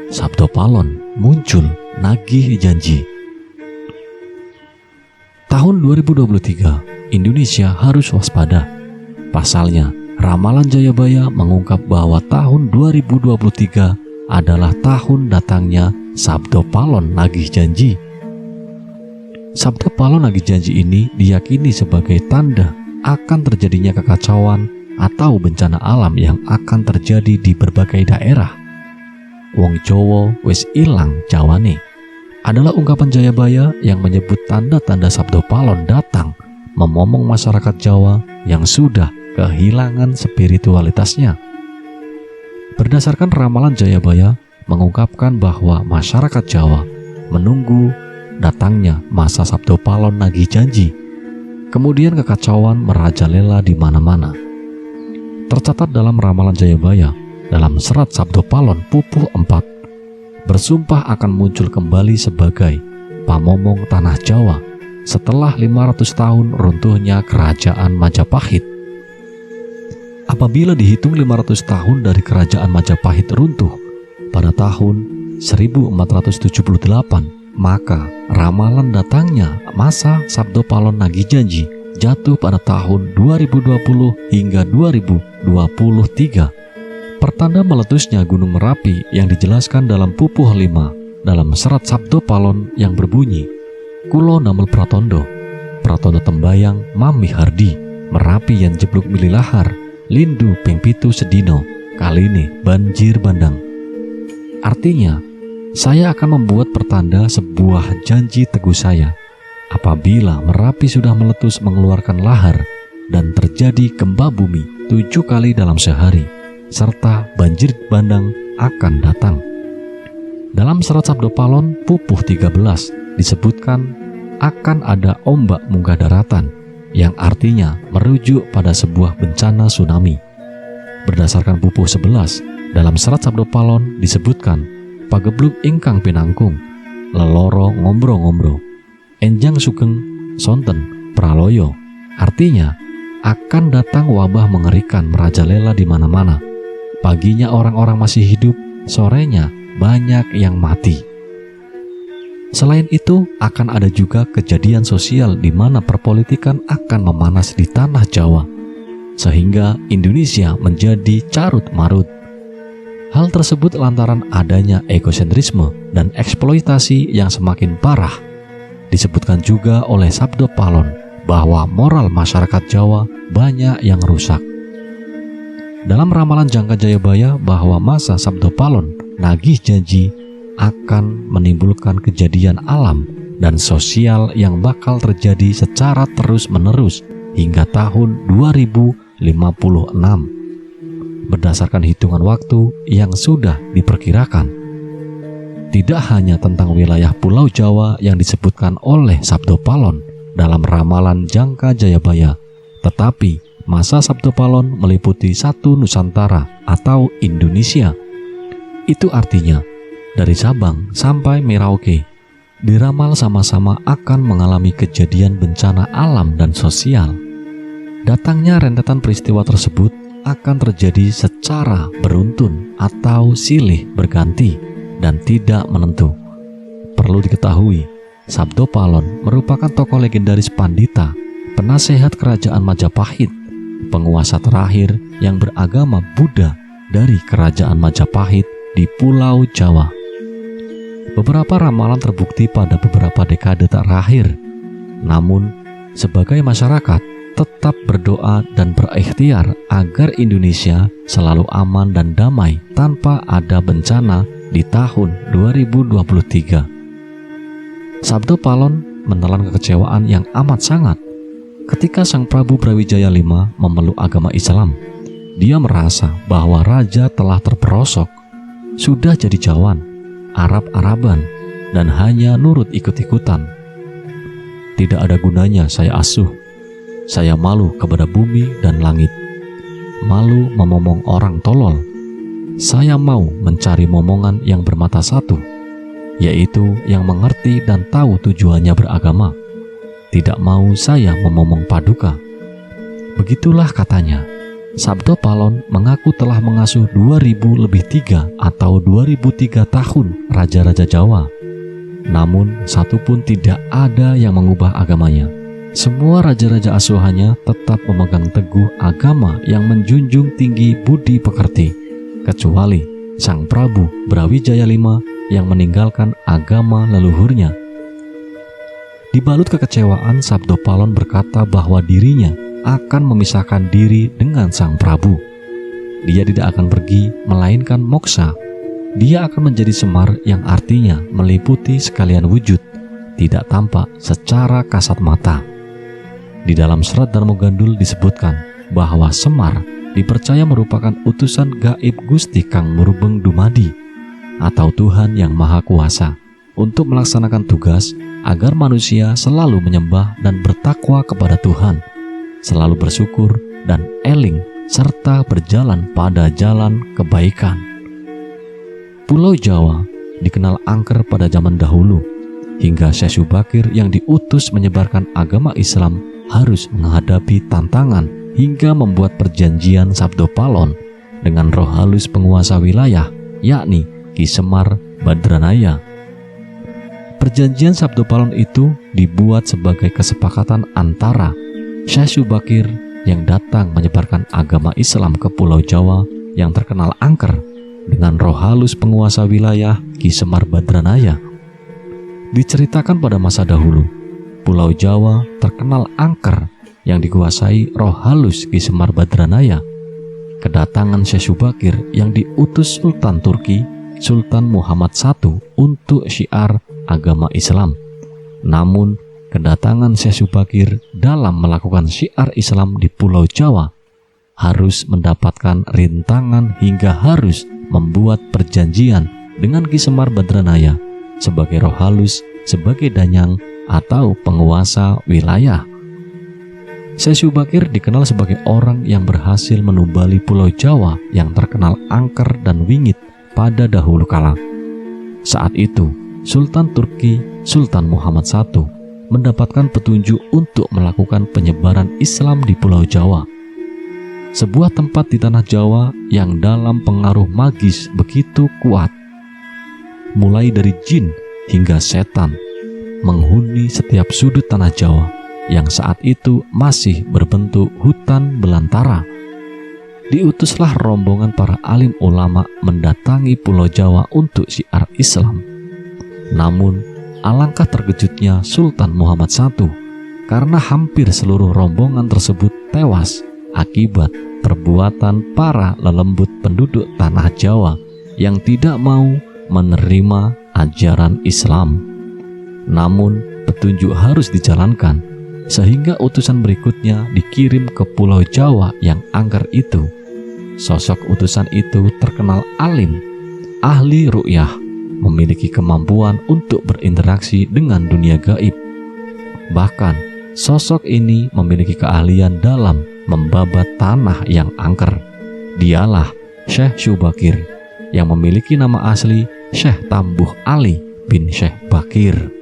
Sabdo Palon muncul nagih janji. Tahun 2023, Indonesia harus waspada. Pasalnya, ramalan Jayabaya mengungkap bahwa tahun 2023 adalah tahun datangnya Sabdo Palon nagih janji. Sabdo Palon nagih janji ini diyakini sebagai tanda akan terjadinya kekacauan atau bencana alam yang akan terjadi di berbagai daerah. Wong Jawa wis ilang jawane adalah ungkapan Jayabaya yang menyebut tanda-tanda Sabdo Palon datang memomong masyarakat Jawa yang sudah kehilangan spiritualitasnya. Berdasarkan ramalan Jayabaya mengungkapkan bahwa masyarakat Jawa menunggu datangnya masa Sabdo Palon nagih janji. Kemudian kekacauan merajalela di mana-mana. Tercatat dalam ramalan Jayabaya dalam serat Sabdo Palon Pupuh 4, bersumpah akan muncul kembali sebagai pamomong tanah Jawa setelah 500 tahun runtuhnya kerajaan Majapahit. Apabila dihitung 500 tahun dari kerajaan Majapahit runtuh pada tahun 1478, maka ramalan datangnya masa Sabdo Palon nagih janji jatuh pada tahun 2020 hingga 2023. Pertanda meletusnya Gunung Merapi yang dijelaskan dalam Pupuh 5 dalam serat Sabdo Palon yang berbunyi, Kulo Namel Pratondo, Pratondo Tembayang Mami Hardi, Merapi yang jebluk mililahar, Lindu ping pitu sedino, kaline banjir bandang. Artinya, saya akan membuat pertanda sebuah janji teguh saya. Apabila Merapi sudah meletus mengeluarkan lahar dan terjadi gempa bumi 7 kali dalam sehari, serta banjir bandang akan datang. Dalam serat Sabdo Palon Pupuh 13 disebutkan akan ada ombak munggah daratan yang artinya merujuk pada sebuah bencana tsunami. Berdasarkan Pupuh 11, dalam serat Sabdo Palon disebutkan pagebluk ingkang pinangkung, leloro ngombro-ngombro, enjang sugeng sonten praloyo. Artinya akan datang wabah mengerikan merajalela di mana-mana. Paginya orang-orang masih hidup, sorenya banyak yang mati. Selain itu, akan ada juga kejadian sosial di mana perpolitikan akan memanas di tanah Jawa, sehingga Indonesia menjadi carut-marut. Hal tersebut lantaran adanya egosentrisme dan eksploitasi yang semakin parah. Disebutkan juga oleh Sabdo Palon bahwa moral masyarakat Jawa banyak yang rusak. Dalam ramalan jangka Jayabaya bahwa masa Sabdo Palon nagih janji akan menimbulkan kejadian alam dan sosial yang bakal terjadi secara terus-menerus hingga tahun 2056. Berdasarkan hitungan waktu yang sudah diperkirakan. Tidak hanya tentang wilayah Pulau Jawa yang disebutkan oleh Sabdo Palon dalam ramalan jangka Jayabaya, tetapi masa Sabdo Palon meliputi satu Nusantara atau Indonesia. Itu artinya dari Sabang sampai Merauke diramal sama-sama akan mengalami kejadian bencana alam dan sosial. Datangnya rentetan peristiwa tersebut akan terjadi secara beruntun atau silih berganti dan tidak menentu. Perlu diketahui, Sabdo Palon merupakan tokoh legendaris pandita, penasehat kerajaan Majapahit, penguasa terakhir yang beragama Buddha dari kerajaan Majapahit di Pulau Jawa. Beberapa ramalan terbukti pada beberapa dekade terakhir. Namun, sebagai masyarakat tetap berdoa dan berikhtiar agar Indonesia selalu aman dan damai tanpa ada bencana di tahun 2023. Sabdo Palon menelan kekecewaan yang amat sangat ketika Sang Prabu Brawijaya V memeluk agama Islam. Dia merasa bahwa raja telah terperosok, sudah jadi Jawan, Arab-Araban, dan hanya nurut ikut-ikutan. Tidak ada gunanya saya asuh. Saya malu kepada bumi dan langit. Malu memomong orang tolol. Saya mau mencari momongan yang bermata satu, yaitu yang mengerti dan tahu tujuannya beragama. Tidak mau saya memomong paduka. Begitulah katanya. Sabdo Palon mengaku telah mengasuh 2003 atau 2003 tahun raja-raja Jawa. Namun, satu pun tidak ada yang mengubah agamanya. Semua raja-raja asuhannya tetap memegang teguh agama yang menjunjung tinggi budi pekerti, kecuali Sang Prabu Brawijaya V yang meninggalkan agama leluhurnya. Dibalut kekecewaan, Sabdo Palon berkata bahwa dirinya akan memisahkan diri dengan Sang Prabu. Dia tidak akan pergi melainkan moksa. Dia akan menjadi Semar yang artinya meliputi sekalian wujud, tidak tampak secara kasat mata. Di dalam Serat Darmo Gandul disebutkan bahwa Semar dipercaya merupakan utusan gaib Gusti Kang Murbeng Dumadi atau Tuhan yang Maha Kuasa untuk melaksanakan tugas agar manusia selalu menyembah dan bertakwa kepada Tuhan, selalu bersyukur dan eling serta berjalan pada jalan kebaikan. Pulau Jawa dikenal angker pada zaman dahulu, hingga Syekh Syubakir yang diutus menyebarkan agama Islam harus menghadapi tantangan hingga membuat perjanjian Sabdo Palon dengan roh halus penguasa wilayah, yakni Ki Semar Badranaya. Perjanjian Sabdo Palon itu dibuat sebagai kesepakatan antara Syekh Syubakir yang datang menyebarkan agama Islam ke Pulau Jawa yang terkenal angker dengan roh halus penguasa wilayah Ki Semar Badranaya. Diceritakan pada masa dahulu, Pulau Jawa terkenal angker yang dikuasai roh halus Ki Semar Badranaya. Kedatangan Syekh Syubakir yang diutus Sultan Turki, Sultan Muhammad I untuk syiar agama Islam. Namun, kedatangan Syekh Syubakir dalam melakukan syiar Islam di Pulau Jawa harus mendapatkan rintangan hingga harus membuat perjanjian dengan Ki Semar Badranaya sebagai roh halus, sebagai danyang atau penguasa wilayah. Syekh Syubakir dikenal sebagai orang yang berhasil menumbali Pulau Jawa yang terkenal angker dan wingit pada dahulu kala. Saat itu, Sultan Turki, Sultan Muhammad I, mendapatkan petunjuk untuk melakukan penyebaran Islam di Pulau Jawa, sebuah tempat di tanah Jawa yang dalam pengaruh magis begitu kuat. Mulai dari jin hingga setan menghuni setiap sudut tanah Jawa yang saat itu masih berbentuk hutan belantara. Diutuslah rombongan para alim ulama mendatangi Pulau Jawa untuk syiar Islam. Namun, alangkah terkejutnya Sultan Muhammad I karena hampir seluruh rombongan tersebut tewas akibat perbuatan para lelembut penduduk tanah Jawa yang tidak mau menerima ajaran Islam. Namun, petunjuk harus dijalankan, sehingga utusan berikutnya dikirim ke Pulau Jawa yang angker itu. Sosok utusan itu terkenal alim, ahli ru'yah, memiliki kemampuan untuk berinteraksi dengan dunia gaib. Bahkan, sosok ini memiliki keahlian dalam membabat tanah yang angker. Dialah Syekh Syubakir yang memiliki nama asli Syekh Tambuh Ali bin Syekh Bakir.